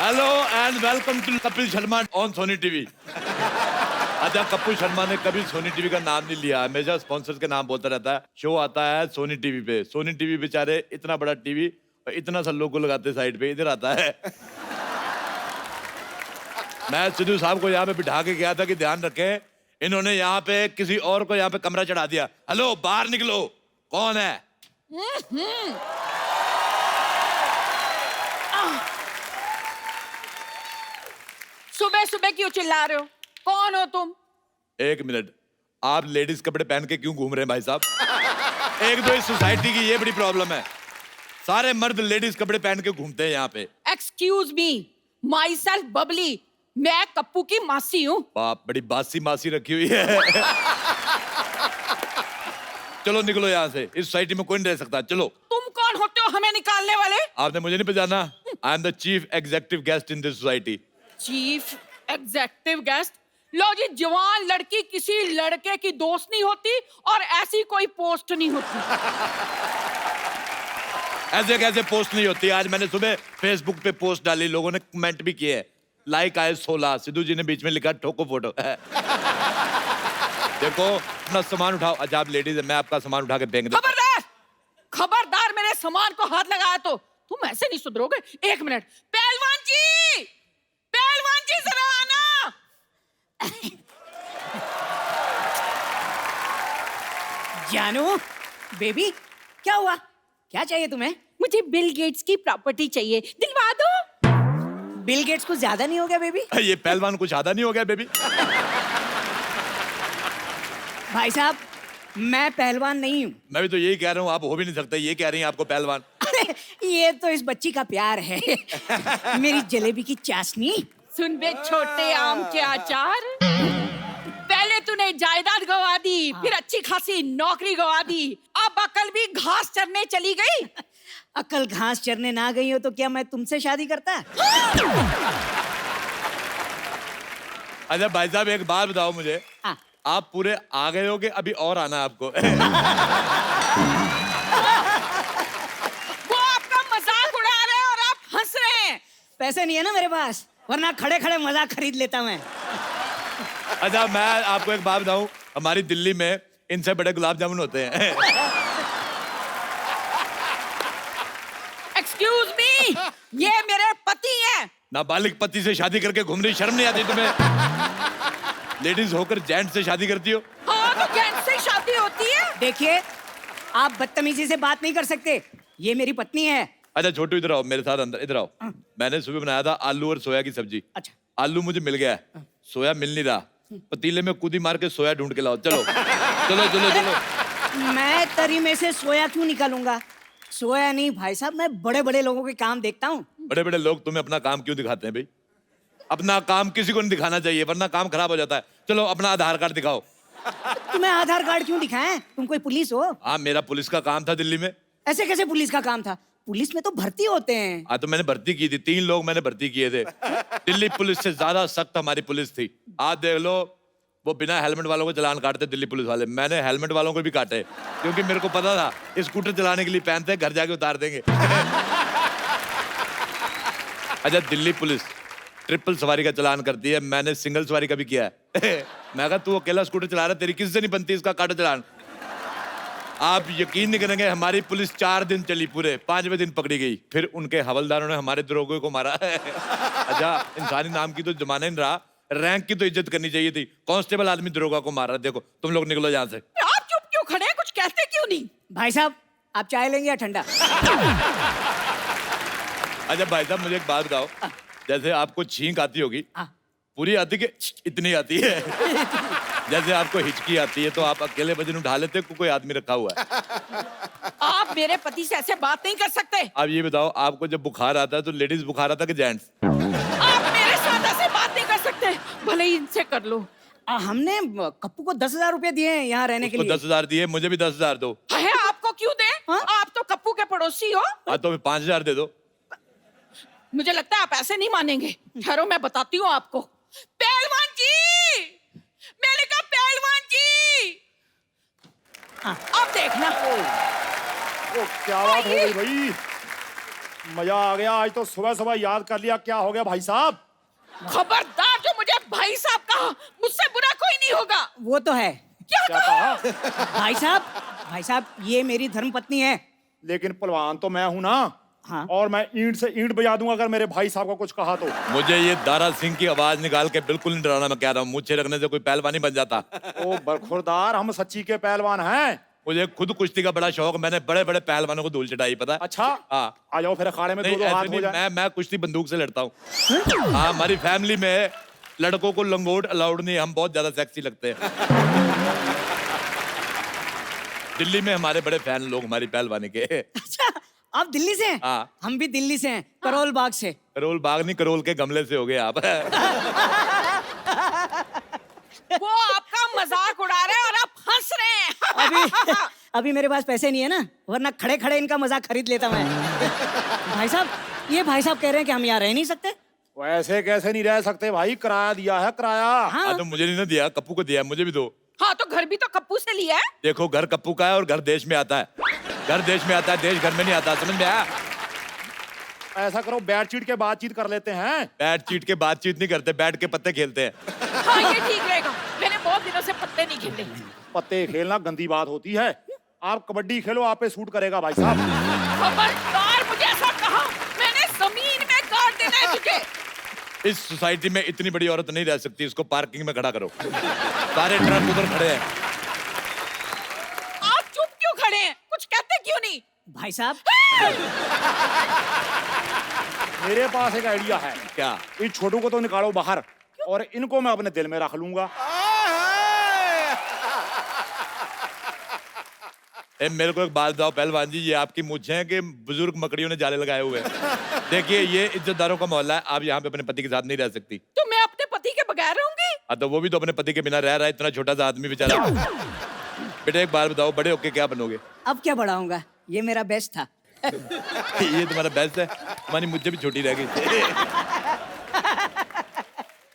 Hello and welcome to Kapil Sharma on Sony TV. अच्छा, कपिल शर्मा ने कभी सोनी टीवी का नाम नहीं लिया, हमेशा स्पॉन्सर के नाम बोलता रहता है। शो आता है सोनी टीवी पे। सोनी टीवी बेचारे इतना बड़ा टीवी और इतना सा लोगो लगाते साइड पे, इधर आता है। मैं सिद्धू साहब को यहाँ पे बिठा के गया था कि ध्यान रखें, इन्होंने यहाँ पे किसी और को यहाँ पे कमरा चढ़ा दिया। हेलो, बाहर निकलो, कौन है? सुबह सुबह क्यों चिल्ला रहे हो? कौन हो तुम? एक मिनट, आप लेडीज कपड़े पहन के क्यों घूम रहे हैं भाई साहब? एक तो इस सोसाइटी की ये बड़ी प्रॉब्लम है, सारे मर्द लेडीज कपड़े पहन के घूमते हैं यहाँ पे। Excuse me, my self Babli, मैं कप्पू की मासी हूँ। बाप, बड़ी बासी मासी रखी हुई है। चलो निकलो यहाँ से, इस सोसाइटी में कोई नहीं रह सकता। चलो। तुम कौन होते हो हमें निकालने वाले? आपने मुझे नहीं पहचाना? I am the chief executive guest in this society. Chief executive guest? लो जी, जवान लड़की किसी लड़के की दोस्त नहीं होती और ऐसी कोई पोस्ट नहीं होती। ऐसे कैसे पोस्ट नहीं होती? आज मैंने सुबह फेसबुक पे पोस्ट डाली, लोगों ने कमेंट भी किए, लाइक आए 16। सिद्धू जी ने बीच में लिखा ठोको फोटो। देखो, अपना सामान उठाओ। अच्छा, आप लेडीज है, मैं आपका सामान उठा के फेंक दूं। खबरदार, खबरदार, मेरे सामान को हाथ लगाया तो तुम ऐसे नहीं सुधरोगे। एक मिनट, पहलवान जी, पहलवान जी जरा आना। जानू, बेबी, क्या हुआ? क्या चाहिए तुम्हें? मुझे बिल गेट्स की प्रॉपर्टी चाहिए, दिलवा दो। बिल गेट्स कुछ ज्यादा नहीं हो गया बेबी? ये पहलवान कुछ आधा नहीं हो गया बेबी? भाई साहब, मैं पहलवान नहीं हूँ। मैं भी तो यही कह रहा हूँ, आप हो भी नहीं सकते। ये कह रही हैं आपको पहलवान। अरे, ये तो इस बच्ची का प्यार है। मेरी जलेबी की चाशनी। सुन बे छोटे आम के अचार, पहले तूने जायदाद गवा दी, फिर अच्छी खासी नौकरी गवा दी, अब अकल भी घास चरने चली गई। अकल घास चरने ना गई हो तो क्या मैं तुमसे शादी करता? अच्छा भाई साहब, एक बात बताओ मुझे, हाँ। आप पूरे आ गए हो कि अभी और आना है आपको? वो आपका मजाक उड़ा रहे हैं और आप हंस रहे हैं। पैसे नहीं है ना मेरे पास, वरना खड़े खड़े मजाक खरीद लेता मैं। अच्छा, मैं आपको एक बात बताऊं, हमारी दिल्ली में इनसे बड़े गुलाब जामुन होते हैं। एक्सक्यूज मी, ये मेरे पति हैं। नाबालिग पति से शादी करके घूम रही, शर्म नहीं आती तुम्हें? लेडीज होकर जेंट से शादी करती हो? हाँ, तो जेंट्स से शादी होती है। देखिए, आप बदतमीजी से बात नहीं कर सकते, ये मेरी पत्नी है। अच्छा छोटू, इधर आओ मेरे साथ, अंदर इधर आओ। मैंने सुबह बनाया था आलू और सोया की सब्जी। अच्छा। आलू मुझे मिल गया है, सोया मिल नहीं रहा। पतीले में कूदी मार के सोया ढूंढ के लाओ। चलो चलो चलो चलो। मैं तरी में से सोया क्यों निकालूंगा? सोया नहीं भाई साहब, मैं बड़े बड़े लोगों के काम देखता हूँ। बड़े बड़े लोग तुम्हें अपना काम क्यों दिखाते हैं भाई? अपना काम किसी को नहीं दिखाना चाहिए, वरना काम खराब हो जाता है। चलो अपना आधार कार्ड दिखाओ। तुम्हें आधार कार्ड क्यों दिखाएं? तुम कोई पुलिस हो? हाँ, मेरा पुलिस का काम था दिल्ली में। ऐसे कैसे पुलिस का काम था? पुलिस में तो भर्ती होते हैं। हाँ, तो मैंने भर्ती की थी, 3 लोग मैंने भर्ती किए थे। दिल्ली पुलिस से ज्यादा सख्त हमारी पुलिस थी। आज देख लो, वो बिना हेलमेट वालों को चालान काटते दिल्ली पुलिस वाले। मैंने हेलमेट वालों को भी काटे, क्योंकि मेरे को पता था स्कूटर चलाने के लिए पहनते हैं, घर जाके उतार देंगे। अच्छा, दिल्ली पुलिस ट्रिपल सवारी का चालान करती है, मैंने सिंगल सवारी का भी किया है। मैं कहा तू अकेला स्कूटर चला रहा है, तेरी किससे नहीं बनती, इसका काटो चालान। आप यकीन नहीं करेंगे, हमारी पुलिस 4 दिन चली, पूरे 5वें दिन पकड़ी गई। फिर उनके हवलदारों ने हमारे दरोगे को मारा। अच्छा, इंसानी नाम की तो जमाना नहीं रहा, रैंक की तो इज्जत करनी चाहिए थी। कांस्टेबल आदमी दरोगा को मार रहा है। देखो, तुम लोग निकलो यहाँ से। आप चुप क्यों खड़े हैं? कुछ कहते क्यों नहीं? भाई साहब, आप चाय लेंगे या ठंडा? अच्छा भाई साहब, मुझे एक बात बताओ, जैसे आपको छींक आती होगी, पूरी आती कि इतनी आती है? जैसे आपको हिचकी आती है तो आप अकेले वजन उठा लेते हो, कोई आदमी रखा हुआ है? आप मेरे पति से ऐसे बात नहीं कर सकते। आप ये बताओ, आपको जब बुखार आता है तो लेडीज बुखार आता है कि जेंट्स? आप मेरे साथ ऐसे बात नहीं कर सकते, भले ही इनसे कर लो। हमने कप्पू को 10,000 रुपए दिए हैं यहाँ रहने के लिए। 10,000 दिए, मुझे भी 10,000 दो। है, आपको क्यों दे? आप तो कप्पू के पड़ोसी हो। हाँ, तो 5,000 दे दो। मुझे लगता है आप ऐसे नहीं मानेंगे। ठहरो, मैं बताती हूँ आपको। पहलवान जी, मैंने कहा पहलवान जी। अब देखना। क्या बात हो गई भाई? मजा आ गया। आज तो सुबह सुबह याद कर लिया। क्या हो गया भाई साहब? खबरदार जो मुझे भाई साहब कहा, मुझसे बुरा कोई नहीं होगा। वो तो है। क्या क्या कहा? कहा? भाई साहब ये मेरी धर्मपत्नी है। लेकिन पहलवान तो मैं हूं ना। हाँ। और मैं ईंट से ईंट बजा दूंगा अगर मेरे भाई साहब को कुछ कहा तो। मुझे ये दारा सिंह की आवाज निकाल के बिल्कुल नहीं डराना। मैं कह रहा हूँ मुझे रखने से कोई पहलवान नहीं बन जाता। ओ बरखुरदार, हम सच्ची के पहलवान हैं। मुझे खुद कुश्ती का बड़ा शौक, मैंने बड़े बड़े पहलवानों को धूल चटाई, पता है? अच्छा। हाँ। आ जाओ फिर अखाड़े में नहीं, दो ऐसे हाथ हो नहीं, जाए। मैं कुश्ती बंदूक से लड़ता हूँ। हाँ, हमारी फैमिली में लड़कों को लंगोट अलाउड नहीं, हम बहुत ज्यादा सेक्सी लगते हैं। दिल्ली में हमारे बड़े फैन लोग हमारी पहलवानी के। अच्छा आप दिल्ली से हैं? हाँ। हम भी दिल्ली से हैं, करोल बाग से। करोल बाग नहीं, करोल के गमले से हो गए आप। वो आपका मजाक उड़ा रहे हैं और आप हंस रहे हैं। अभी अभी मेरे पास पैसे नहीं है ना, वरना खड़े खड़े इनका मजाक खरीद लेता मैं। भाई साहब, ये भाई साहब कह रहे हैं कि हम यहाँ रह नहीं सकते। वैसे कैसे नहीं रह सकते भाई? किराया दिया है, किराया। हाँ, तो मुझे नहीं ना दिया, कप्पू को दिया, मुझे भी दो। हाँ तो घर भी तो कप्पू से लिया है। देखो, घर कप्पू का है और घर देश में आता है। घर देश में आता है, देश घर में नहीं आता, समझ में आया? ऐसा करो, बैट चीट के बातचीत कर लेते हैं। बैट चीट के बातचीत नहीं करते, बैठ के पत्ते खेलते हैं। हाँ ये ठीक रहेगा, मैंने बहुत दिनों से पत्ते नहीं खेले। पत्ते खेलना गंदी बात होती है। आप कबड्डी खेलो, आप पे सूट करेगा भाई साहब। खबरदार मुझे ऐसा कहा, मैंने जमीन में गाड़ देना है तुझे। इस सोसाइटी में इतनी बड़ी औरत नहीं रह सकती, इसको पार्किंग में खड़ा करो। सारे ट्रक उधर खड़े हैं। आप चुप क्यों खड़े हैं? कुछ कहते क्यों नहीं? भाई साहब मेरे पास एक आइडिया है। क्या? इस छोटू को तो निकालो बाहर और इनको मैं अपने दिल में रख लूंगा। मेरे को एक बात बताओ पहलवान जी, ये आपकी मूंछें हैं कि बुजुर्ग मकड़ियों ने जाले लगाए हुए हैं? देखिए, ये इज्जतदारों का मोहल्ला है, आप यहाँ पे अपने पति के साथ नहीं रह सकती। तो मैं अपने पति के बगैर रहूंगी? हाँ, तो वो भी तो अपने पति के बिना रह रहा है, इतना छोटा सा आदमी बेचारा। बेटा एक बात बताओ, बड़े होके क्या बनोगे? अब क्या बड़ा होऊंगा, ये मेरा बेस्ट था। ये तुम्हारा बेस्ट है, तुम्हारी मुझे भी छोटी रह गई।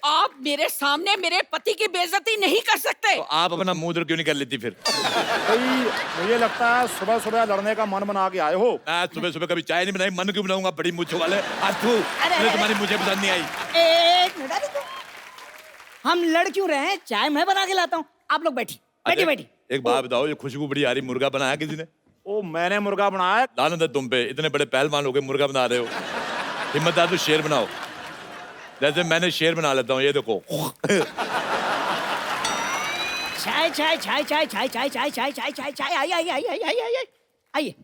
आप मेरे सामने मेरे पति की बेइज्जती नहीं कर सकते। तो आप अपना मुंह उधर क्यों नहीं कर लेती फिर? भाई मुझे लगता है सुबह सुबह लड़ने का मन बना के आए हो। मैं सुबह सुबह कभी चाय नहीं बनाई, मन क्यों बनाऊंगा? बड़ी मूंछों वाले आज तू, मुझे तुम्हारी मुझे पसंद नहीं आई। एक मिनट, अरे हम लड़ क्यों रहे हैं? चाय मैं बना के लाता हूँ, आप लोग बैठी बैठी बैठी। एक बात बताओ, ये खुशबू बड़ी आ रही, मुर्गा बनाया किसी ने? ओ मैंने मुर्गा बनाया। लानत है तुम पे, इतने बड़े पहलवान हो गए, मुर्गा बना रहे हो। हिम्मतदार तो शेर बनाओ, जैसे मैंने शेर बना लेता हूँ, ये देखो। चाय चाय चाय चाय चाय चाय चाय चाय चाय चाय चाय आइए आइए आइए आइए आइए आइए आइए।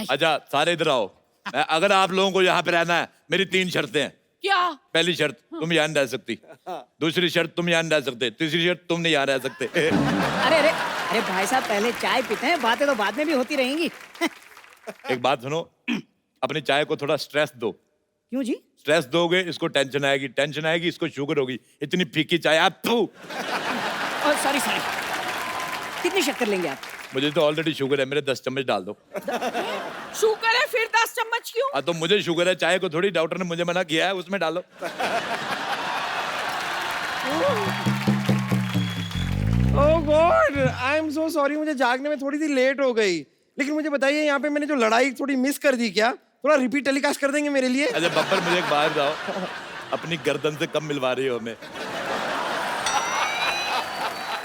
अच्छा सारे इधर आओ। अगर आप लोगों को यहाँ पे रहना है, मेरी 3 शर्तें हैं। क्या? पहली शर्त, तुम यहाँ नहीं रह सकती। दूसरी शर्त, तुम यहाँ नहीं रह सकते। तीसरी शर्त, तुम नहीं यहाँ रह सकते। अरे अरे अरे भाई साहब, पहले चाय पीते हैं, बातें तो बाद में भी होती रहेंगी। एक बात सुनो, अपनी चाय को थोड़ा स्ट्रेस दो। क्यों जी? स्ट्रेस दोगे इसको टेंशन आएगी, टेंशन आएगी इसको शुगर होगी। इतनी फीकी चाय आप तू। सॉरी सॉरी, कितनी शक्कर लेंगे आप? मुझे तो ऑलरेडी शुगर है, मेरे 10 चम्मच डाल दो। शुगर है फिर 10 चम्मच क्यों? हाँ तो मुझे शुगर है, चाय को थोड़ी, डॉक्टर ने मुझे मना किया है, उसमें डालो। Oh God, I am so sorry, मुझे जागने में थोड़ी सी लेट हो गई। लेकिन मुझे बताइए, यहाँ पे मैंने जो लड़ाई थोड़ी मिस कर दी, क्या थोड़ा रिपीट टेलीकास्ट कर देंगे मेरे लिए? अच्छा बब्बर, मुझे एक बात बताओ, अपनी गर्दन से कम मिलवा रही हो हमें?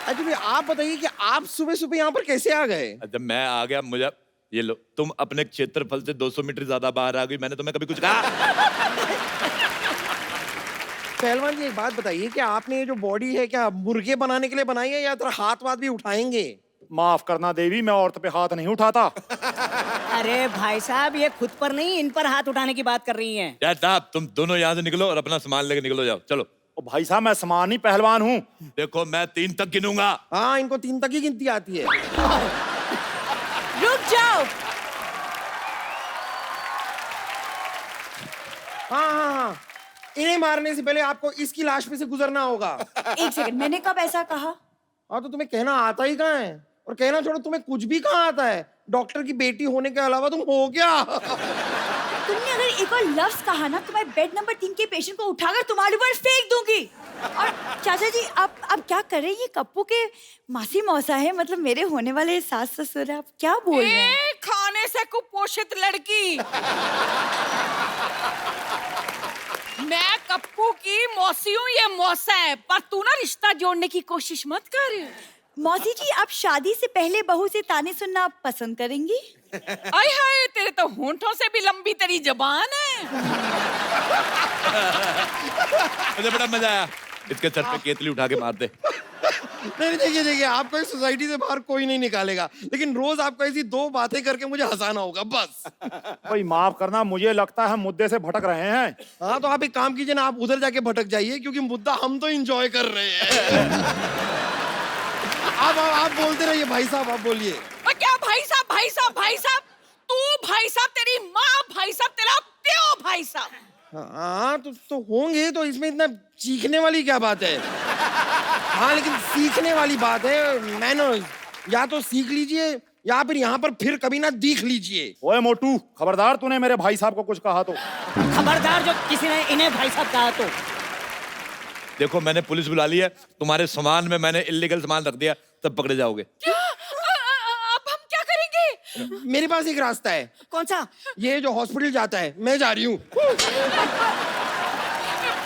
अच्छा भाई, आप बताइए कि आप सुबह सुबह यहाँ पर कैसे आ गए? अच्छा मैं आ गया, मुझे ये लो, तुम अपने क्षेत्रफल से 200 मीटर ज्यादा बाहर आ गई, मैंने तुम्हें कभी कुछ कहा? पहलवान जी एक बात बताइए कि आपने ये जो बॉडी है क्या मुर्गे बनाने के लिए बनाई है या थोड़ा हाथ वाथ भी उठाएंगे? माफ करना देवी, मैं औरत पे हाथ नहीं उठाता। अरे भाई साहब, ये खुद पर नहीं, इन पर हाथ उठाने की बात कर रही हैं। यार साहब, तुम दोनों यहाँ से निकलो और अपना सामान लेके निकलो, जाओ चलो। ओ भाई साहब, मैं समानी पहलवान हूँ। देखो मैं 3 तक गिनूंगा। हाँ, इनको 3 तक ही गिनती आती है। रुक जाओ। हाँ हाँ हाँ, इन्हें मारने से पहले आपको इसकी लाश पे से गुजरना होगा। एक सेकंड, मैंने कब ऐसा कहा? हाँ तो तुम्हें कहना आता ही कहाँ है? और कहना छोड़ो, तुम्हें कुछ भी कहाँ आता है? डॉक्टर की बेटी होने के अलावा तुम हो क्या? तुमने अगर एक और लफ्ज कहा ना तो मैं बेड नंबर 3 के पेशेंट को उठाकर तुम्हारे ऊपर फेंक दूंगी। और चाचा जी, आप क्या कर रहे हैं? ये कप्पू के मासी मौसा है, मतलब मेरे होने वाले सास ससुर है। आप क्या बोल रहे हैं? खाने से कुपोषित लड़की। मैं कप्पू की मौसी हूँ, ये मौसा है, पर तू ना रिश्ता जोड़ने की कोशिश मत कर। मौसी जी, आप शादी से पहले बहू से ताने सुनना पसंद करेंगी? आय हाय, तेरे तो होंठों से भी लंबी तेरी जबान है। मुझे बड़ा मजा आया। इसके सर पे केतली उठा के मार दे। नहीं, देखिए देखिए, आपको इस सोसाइटी से बाहर कोई नहीं निकालेगा, लेकिन रोज आपको ऐसी 2 बातें करके मुझे हंसाना होगा बस। भाई माफ करना, मुझे लगता है मुद्दे से भटक रहे हैं। हाँ, तो आप एक काम कीजिए ना, आप उधर जाके भटक जाइए, क्योंकि मुद्दा हम तो एंजॉय कर रहे हैं। आप बोलते रहिए भाई साहब, आप बोलिए। और क्या भाई साहब, भाई साहब, भाई साहब? तू भाई साहब, तेरी माँ भाई साहब, तेरा प्यो भाई साहब। हाँ, तो होंगे, तो इसमें इतना चीखने वाली क्या बात है? हाँ, लेकिन सीखने वाली बात है, मैनर्स। या तो सीख लीजिए या फिर यहाँ पर फिर कभी ना दिख लीजिए। ओए मोटू, खबरदार तूने मेरे भाई साहब को कुछ कहा तो। खबरदार जो किसी ने इन्हें भाई साहब कहा तो। देखो, मैंने पुलिस बुला ली है, तुम्हारे सामान में मैंने इल्लीगल सामान रख दिया, तब पकड़े जाओगे। क्या? अब हम क्या करेंगे? मेरे पास एक रास्ता है। कौन सा? ये जो हॉस्पिटल जाता है, मैं जा रही हूँ।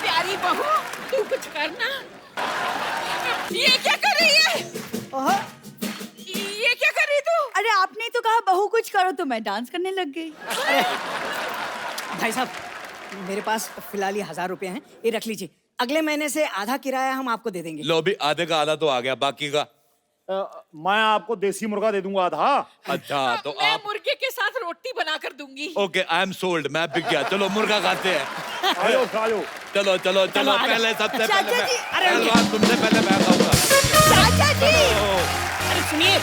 प्यारी बहू, तू कुछ करना। ये क्या कर रही है? ये क्या कर रही तू? अरे आपने तो कहा बहू कुछ करो, तो मैं डांस करने लग गई। भाई साहब, मेरे पास फिलहाल ये 1000 रुपए हैं, ये रख लीजिए। अगले महीने से आधा किराया हम आपको दे देंगे। लो, भी आधे का आधा तो आ गया, बाकी का मैं आपको देसी मुर्गा दे दूंगा आधा। अच्छा, तो मैं आप मुर्गे के साथ रोटी बनाकर दूंगी। ओके, आई एम सोल्ड, मैं बिक गया। चलो मुर्गा खाते हैं। आयो आयो। चलो चलो चलो, आ जाओ। पहले सबसे चाचा पहले जी, अरे पहलवान तुमसे पहले मैं खाऊंगा। चाचा जी, अरे सुनिए,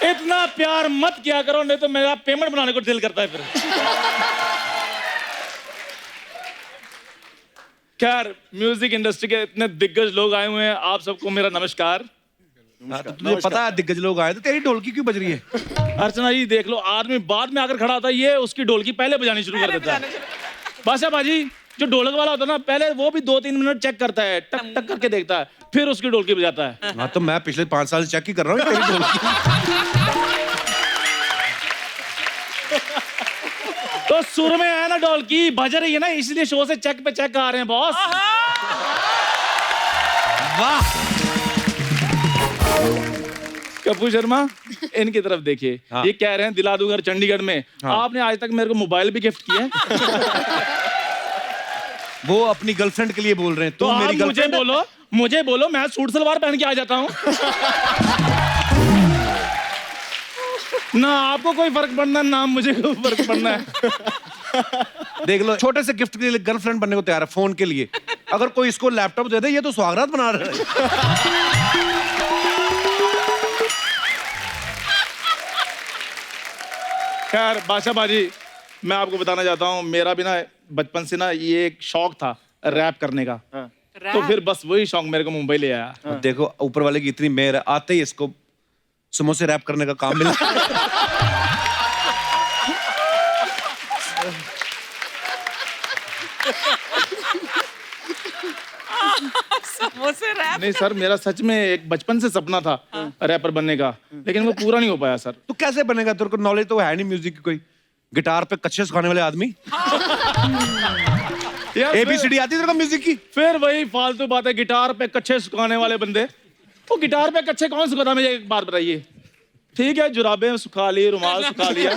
इतना प्यार मत किया करो, नहीं तो मेरा पेमेंट बनाने को दिल करता है फिर। खैर, म्यूजिक इंडस्ट्री के इतने दिग्गज लोग आए हुए हैं, आप सबको मेरा नमस्कार। तुझे पता है दिग्गज लोग आए तो तेरी ढोलकी क्यों बज रही है? अर्चना जी देख लो, आदमी बाद में आकर खड़ा होता है, ये उसकी ढोलकी पहले बजानी शुरू कर देता है। बादशाह बाजी, जो ढोलक वाला होता है ना, पहले वो भी 2-3 मिनट चेक करता है, टक टक करके देखता है, फिर उसकी ढोलकी बजाता है। हाँ, तो मैं पिछले 5 साल से चेक ही कर रहा हूँ तेरी ढोलकी। तो सुर में है ना ढोलकी, बज रही है ना, इसलिए शो से चेक पे चेक आ रहे हैं बॉस। वाह, कपूर शर्मा, इनकी तरफ देखिए। हाँ। ये कह रहे हैं दिला दूंगा चंडीगढ़ में। हाँ। आपने आज तक मेरे को मोबाइल भी गिफ्ट किया है। वो अपनी गर्लफ्रेंड के लिए बोल रहे हैं। तो तू आप मेरी गर्लफ्रेंड मुझे बोलो, मैं सूट सलवार पहन के आ जाता हूँ। ना आपको कोई फर्क पड़ना, ना मुझे कोई फर्क पड़ना है। देख लो, छोटे से गिफ्ट के लिए गर्लफ्रेंड बनने को तैयार है, फोन के लिए। अगर कोई इसको लैपटॉप दे दे, ये तो सुहागरात बना रहा है। खैर बादशाह बाजी, मैं आपको बताना चाहता हूँ, मेरा भी ना बचपन से ना ये एक शौक था रैप करने का। तो फिर बस वही शौक मेरे को मुंबई ले आया। देखो, ऊपर वाले की इतनी मेहर है, आते ही इसको समोसे रैप करने का काम मिला। समोसे रैप। नहीं सर, मेरा सच में एक बचपन से सपना था रैपर बनने का, लेकिन वो पूरा नहीं हो पाया सर। तो कैसे बनेगा? तेरे को नॉलेज तो है नहीं म्यूजिक की कोई। गिटार पे कच्चे सुखाने वाले आदमी। यार, ABCD आती है तेरे को म्यूजिक की? फिर वही फालतू बात है, गिटार पे कच्चे सुखाने वाले बंदे। वो गिटार पे कच्चे कौन सुखाता, मुझे एक बात बताइए। ठीक है, जुराबें सुखा ली, रुमाल सुखा लिया,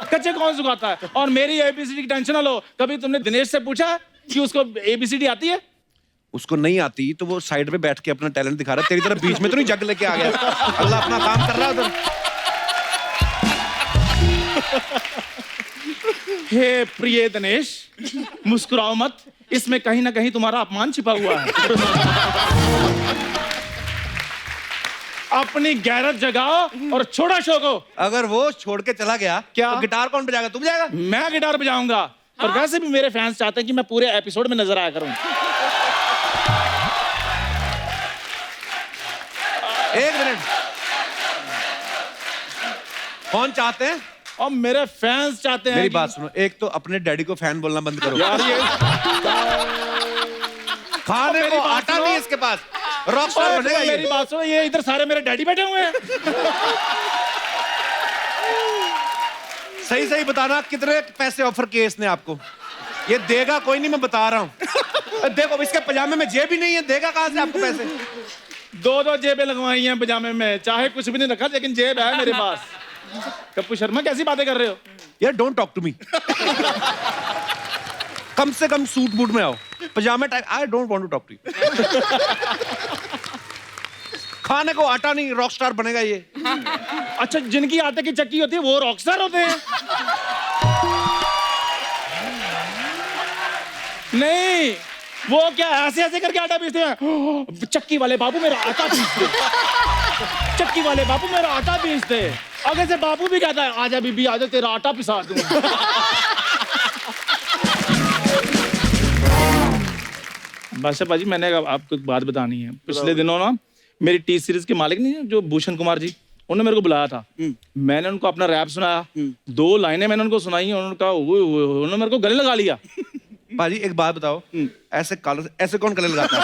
कच्चे कौन सुखाता है? और मेरी ABCD की टेंशन ना लो। कभी तुमने दिनेश से पूछा कि उसको ABCD आती है? उसको नहीं आती तो वो साइड पे बैठ के अपना टैलेंट दिखा रहा है। तेरी तरह बीच में तो नहीं जग लेके आ गया। अल्लाह अपना काम कर रहा है उधर। हे प्रिय दिनेश, मुस्कुराओ मत, इसमें कहीं ना कहीं तुम्हारा अपमान छिपा हुआ है। अपनी गैरत जगाओ और छोड़ो शो को। अगर वो छोड़ के चला गया, क्या? तो गिटार कौन बजाएगा? तू बजाएगा? मैं गिटार बजाऊंगा। और वैसे भी मेरे फैंस चाहते हैं कि मैं पूरे एपिसोड में नजर आया करूं। एक मिनट, कौन चाहते हैं? और मेरे फैंस चाहते हैं मेरी कि- बात सुनो, एक तो अपने डैडी को फैन बोलना बंद करो। यार ये खाने मेरी को बात आटा सुनो। नहीं इसके पास, रॉकस्टार बनेगा मेरी ये। बात सुनो, ये इधर सारे मेरे डैडी बैठे हुए हैं। सही सही बताना कितने पैसे ऑफर किए इसने आपको? ये देगा कोई नहीं, मैं बता रहा हूँ। देखो इसके पजामे में जेब ही नहीं है, देगा कहाँ से आपको पैसे? 2 जेबें लगवाई हैं पजामे में, चाहे कुछ भी नहीं रखा लेकिन जेब है मेरे पास। कप्पू शर्मा कैसी बातें कर रहे हो? यार डोंट टॉक टू मी। कम से कम सूट बूट में आओ, पजामे type. I don't want to talk to you. खाने को आटा नहीं, रॉकस्टार बनेगा ये। अच्छा, जिनकी आटे की चक्की होती है वो रॉकस्टार होते हैं? नहीं, वो क्या ऐसे ऐसे करके आटा पीसते हैं? चक्की वाले बाबू मेरा आटा पीसते, चक्की वाले बाबू मेरा आटा पीसते। आगे से बाबू भी कहता है आजा बीबी आजा तेरा आटा पिसा दूं। बादशाह पाजी, मैंने आपको एक बात बतानी है। पिछले दिनों ना मेरी टी सीरीज के मालिक नहीं है जो भूषण कुमार जी, उन्होंने मेरे को बुलाया था। मैंने उनको अपना रैप सुनाया, 2 लाइनें मैंने उनको सुनाई, उन्होंने कहा उन्होंने मेरे को गले लगा लिया। भाजी एक बात बताओ, ऐसे कलर ऐसे कौन कलर लगाता है?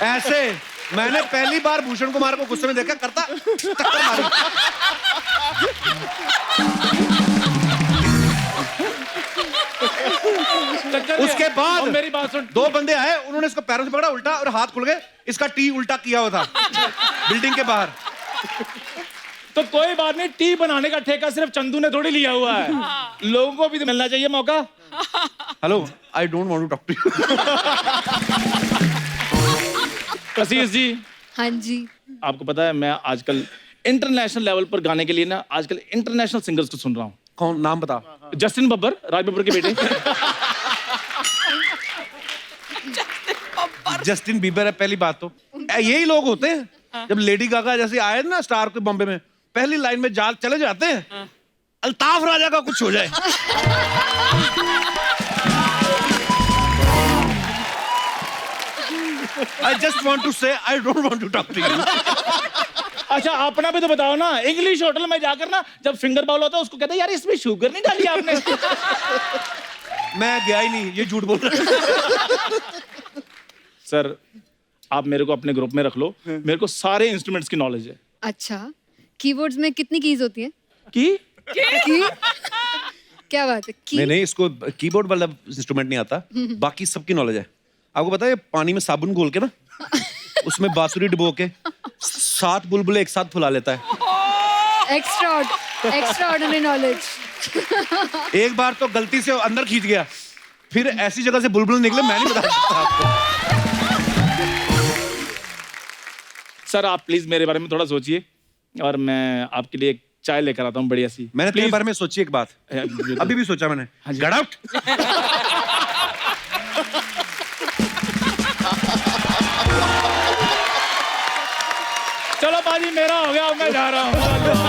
ऐसे मैंने पहली बार भूषण कुमार को गुस्से में देखा करता, टक्कर मारी। उसके बाद मेरी बात सुन, 2 बंदे आए, उन्होंने इसको पैरों से पकड़ा उल्टा और हाथ खुल गए, इसका टी उल्टा किया हुआ था बिल्डिंग के बाहर। तो कोई बात नहीं, टी बनाने का ठेका सिर्फ चंदू ने थोड़ी लिया हुआ है, लोगों को भी तो मिलना चाहिए मौका। Hello, I don't want to talk to you. कसीस जी, हाँ जी। आपको पता है मैं आजकल इंटरनेशनल लेवल पर गाने के लिए ना आजकल इंटरनेशनल सिंगर्स को सुन रहा हूँ। कौन? नाम बता। जस्टिन बब्बर, राज बब्बर के बेटे। जस्टिन बीबर है पहली बात तो। यही लोग होते हैं जब लेडी गागा जैसे आए ना स्टार को बॉम्बे में, पहली लाइन में जा चले जाते हैं, अल्ताफ राजा का कुछ हो जाए। I just want to say I don't want to talk to you. अच्छा, अपना भी तो बताओ ना। इंग्लिश होटल में जाकर ना जब फिंगर बाउल होता है उसको कहते हैं यार इसमें शुगर नहीं डाली आपने। मैं गया ही नहीं, ये झूठ बोल रहा है। सर, आप मेरे को अपने ग्रुप में रख लो, मेरे को सारे इंस्ट्रूमेंट्स की नॉलेज है। अच्छा, कीबोर्ड्स में कितनी कीज होती हैं? की की? क्या बात है? की? नहीं नहीं, इसको कीबोर्ड वाला इंस्ट्रूमेंट नहीं आता, बाकी सबकी नॉलेज है। आपको पता है पानी में साबुन घोल के ना उसमें बांसुरी डुबो के 7 बुलबुले एक साथ फुला लेता है। Extraordinary knowledge. एक बार तो गलती से अंदर खींच गया, फिर ऐसी जगह से बुलबुल निकले, मैं नहीं बता सकता आपको। सर, आप प्लीज मेरे बारे में थोड़ा सोचिए और मैं आपके लिए एक चाय लेकर आता हूँ बढ़िया सी। मैंने तेरे Please। बारे में सोची एक बात, अभी भी सोचा मैंने। Get out. चलो बाजी, मेरा हो गया, मैं जा रहा हूँ।